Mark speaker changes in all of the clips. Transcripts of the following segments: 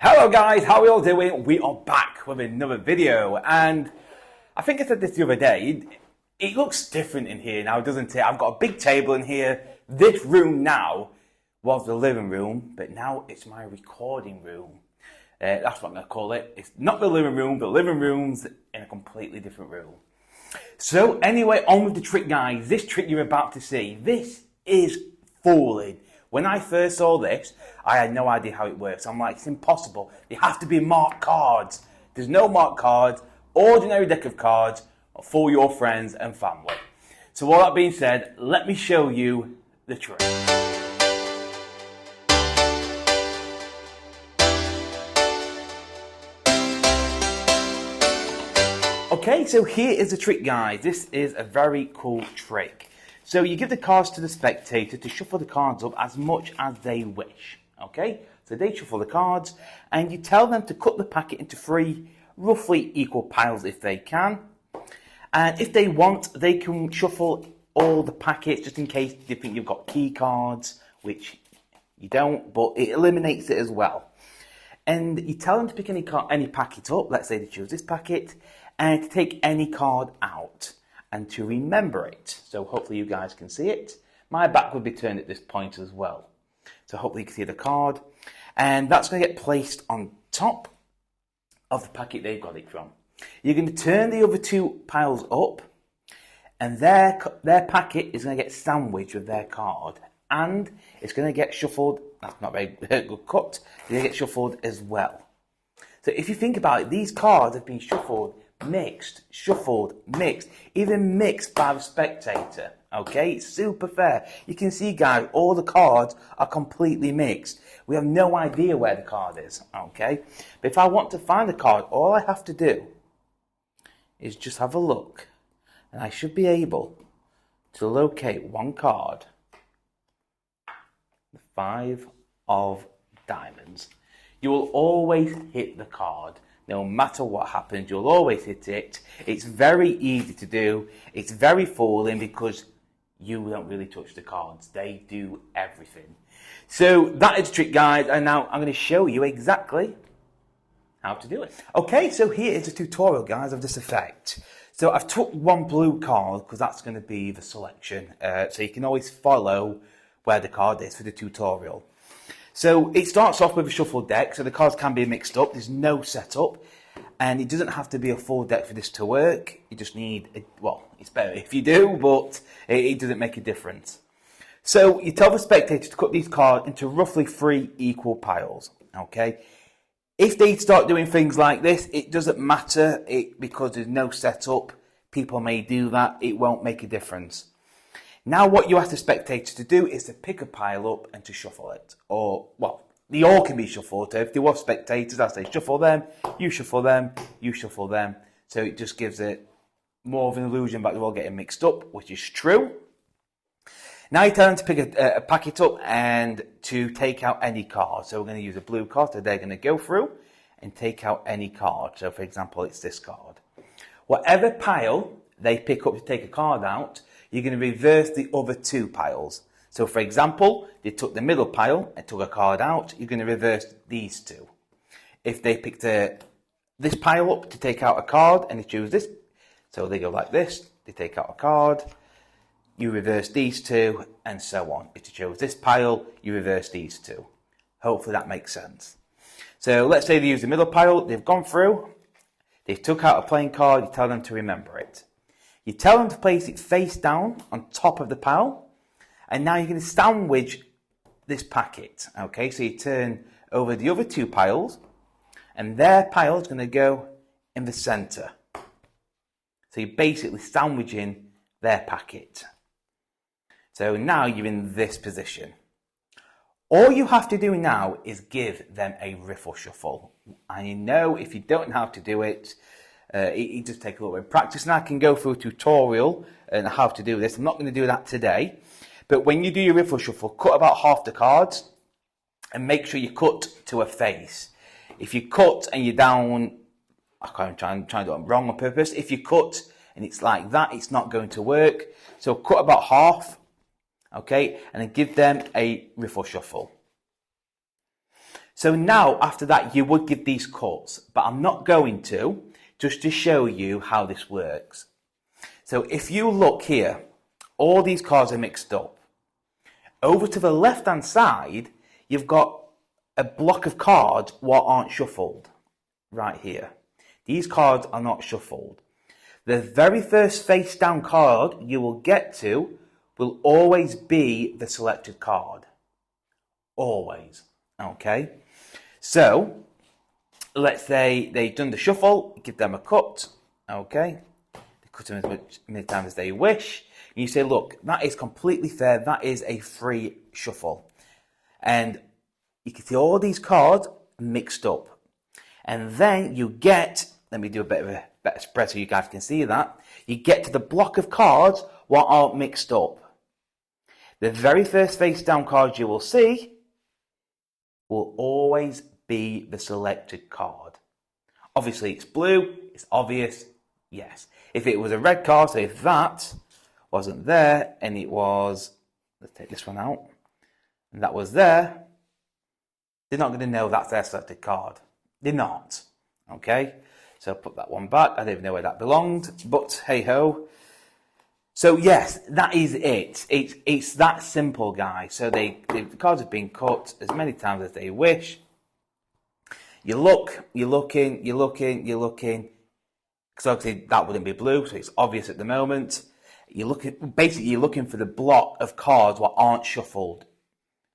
Speaker 1: Hello guys, how are we all doing? We are back with another video, and I think I said this the other day, it looks different in here now, doesn't it? I've got a big table in here. This room now was the living room, but now it's my recording room. That's what I'm going to call it. It's not the living room, the living room's in a completely different room. So anyway, on with the trick, guys. This trick you're about to see, this is fooling. When I first saw this, I had no idea how it works. I'm like, it's impossible. They have to be marked cards. There's no marked cards, ordinary deck of cards for your friends and family. So all that being said, let me show you the trick. Okay, so here is the trick, guys. This is a very cool trick. So you give the cards to the spectator to shuffle the cards up as much as they wish. Okay, so they shuffle the cards and you tell them to cut the packet into 3 roughly equal piles if they can. And if they want, they can shuffle all the packets just in case they think you've got key cards, which you don't, but it eliminates it as well. And you tell them to pick any packet up, let's say they choose this packet, and to take any card out and to remember it. So hopefully you guys can see it. My back would be turned at this point as well. So hopefully you can see the card. And that's going to get placed on top of the packet they've got it from. You're going to turn the other 2 piles up, and their packet is going to get sandwiched with their card. And it's going to get shuffled. That's not very good cut. It's going to get shuffled as well. So if you think about it, these cards have been shuffled, mixed, shuffled, mixed, even mixed by the spectator. Okay, it's super fair. You can see, guys, all the cards are completely mixed. We have no idea where the card is. Okay, but if I want to find the card, all I have to do is just have a look, and I should be able to locate one card. The 5 of diamonds. You will always hit the card. No matter what happens, you'll always hit it. It's very easy to do. It's very fooling because you don't really touch the cards. They do everything. So that is the trick, guys. And now I'm going to show you exactly how to do it. Okay, so here is a tutorial, guys, of this effect. So I've took 1 blue card because that's going to be the selection. So you can always follow where the card is for the tutorial. So it starts off with a shuffled deck, so the cards can be mixed up. There's no setup, and it doesn't have to be a full deck for this to work. You just need, well, it's better if you do, but it doesn't make a difference. So you tell the spectator to cut these cards into roughly 3 equal piles, okay? If they start doing things like this, it doesn't matter because there's no setup. People may do that. It won't make a difference. Now what you ask the spectator to do is to pick a pile up and to shuffle it. Or, well, they all can be shuffled. So if there were spectators, I say shuffle them, you shuffle them, you shuffle them. So it just gives it more of an illusion that they're all getting mixed up, which is true. Now you tell them to pick a packet up and to take out any card. So we're going to use a blue card, so they're going to go through and take out any card. So for example, it's this card. Whatever pile they pick up to take a card out, you're going to reverse the other 2 piles. So for example, they took the middle pile and took a card out, you're going to reverse these 2. If they picked this pile up to take out a card and they choose this, so they go like this, they take out a card, you reverse these 2, and so on. If you chose this pile, you reverse these 2. Hopefully that makes sense. So let's say they use the middle pile, they've gone through, they took out a playing card, you tell them to remember it. You tell them to place it face down on top of the pile, and now you're going to sandwich this packet. Okay, so you turn over the other 2 piles, and their pile is going to go in the center. So you're basically sandwiching their packet. So now you're in this position. All you have to do now is give them a riffle shuffle. And you know, if you don't know how to do it, it just takes a little bit of practice, and I can go through a tutorial on how to do this. I'm not going to do that today, but when you do your riffle shuffle, cut about half the cards and make sure you cut to a face. If you cut and you're down, I'm trying to do it wrong on purpose. If you cut and it's like that, it's not going to work. So cut about half, okay, and then give them a riffle shuffle. So now, after that, you would give these cuts, but I'm not going to, just to show you how this works. So if you look here, all these cards are mixed up. Over to the left-hand side, you've got a block of cards what aren't shuffled, right here. These cards are not shuffled. The very first face-down card you will get to will always be the selected card. Always, okay? So, let's say they've done the shuffle, give them a cut, okay? They cut them as many times as they wish. And you say, look, that is completely fair, that is a free shuffle. And you can see all these cards mixed up. And then you get, let me do a bit of a better spread so you guys can see that. You get to the block of cards what aren't mixed up. The very first face down card you will see will always be the selected card. Obviously it's blue, it's obvious, yes. If it was a red card, so if that wasn't there and it was, let's take this one out, and that was there, they're not going to know that's their selected card. They're not, okay? So put that one back. I don't even know where that belonged, but hey ho. So yes, that is it. It's that simple, guys. So the cards have been cut as many times as they wish. You look, you're looking, because obviously that wouldn't be blue, so it's obvious at the moment. Basically you're looking for the block of cards what aren't shuffled,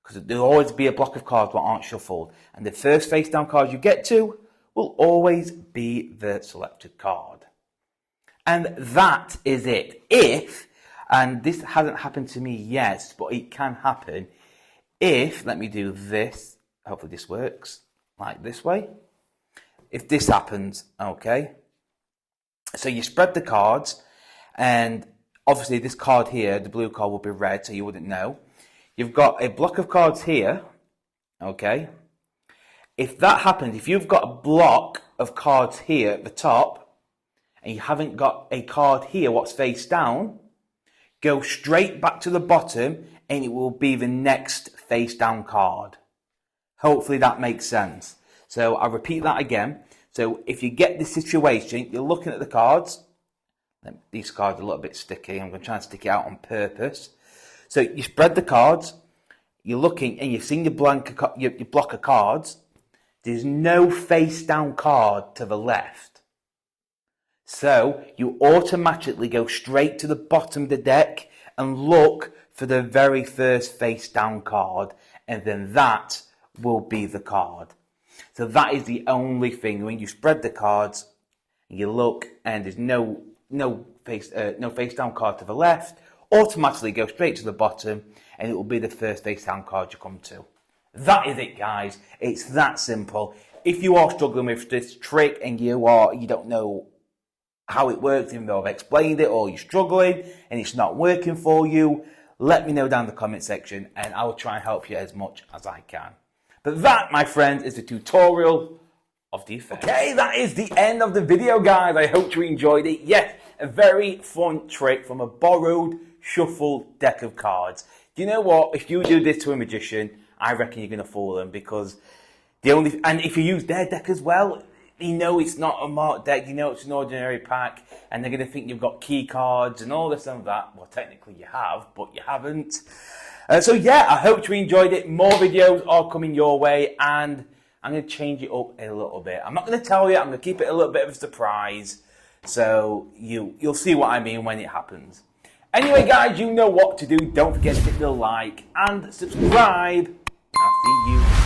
Speaker 1: because there'll always be a block of cards what aren't shuffled, and the first face down card you get to will always be the selected card. And that is it. If, and this hasn't happened to me yet, but it can happen, if, let me do this, hopefully this works, like this way. If this happens, okay, so you spread the cards, and obviously this card here, the blue card will be red, so you wouldn't know. You've got a block of cards here, okay. If that happens, if you've got a block of cards here at the top, and you haven't got a card here what's face down, go straight back to the bottom, and it will be the next face down card. Hopefully that makes sense. So I'll repeat that again. So if you get this situation, you're looking at the cards. These cards are a little bit sticky. I'm going to try and stick it out on purpose. So you spread the cards. You're looking and you've seen your block of cards. There's no face down card to the left. So you automatically go straight to the bottom of the deck and look for the very first face down card, and then that will be the card. So that is the only thing. When you spread the cards, you look and there's no face down card to the left, automatically go straight to the bottom, and it will be the first face down card you come to. That is it, guys. It's that simple. If you are struggling with this trick and you don't know how it works, even though I've explained it, or you're struggling and it's not working for you, let me know down in the comment section and I will try and help you as much as I can. But that, my friends, is the tutorial of the effect. Okay, that is the end of the video, guys. I hope you enjoyed it. Yes, a very fun trick from a borrowed shuffled deck of cards. Do you know what? If you do this to a magician, I reckon you're going to fool them, because and if you use their deck as well, you know it's not a marked deck, you know it's an ordinary pack, and they're going to think you've got key cards and all this and that. Well, technically you have, but you haven't. So yeah, I hope you enjoyed it. More videos are coming your way, and I'm going to change it up a little bit. I'm not going to tell you, I'm going to keep it a little bit of a surprise, so you'll see what I mean when it happens. Anyway, guys, you know what to do. Don't forget to hit the like and subscribe. I'll see you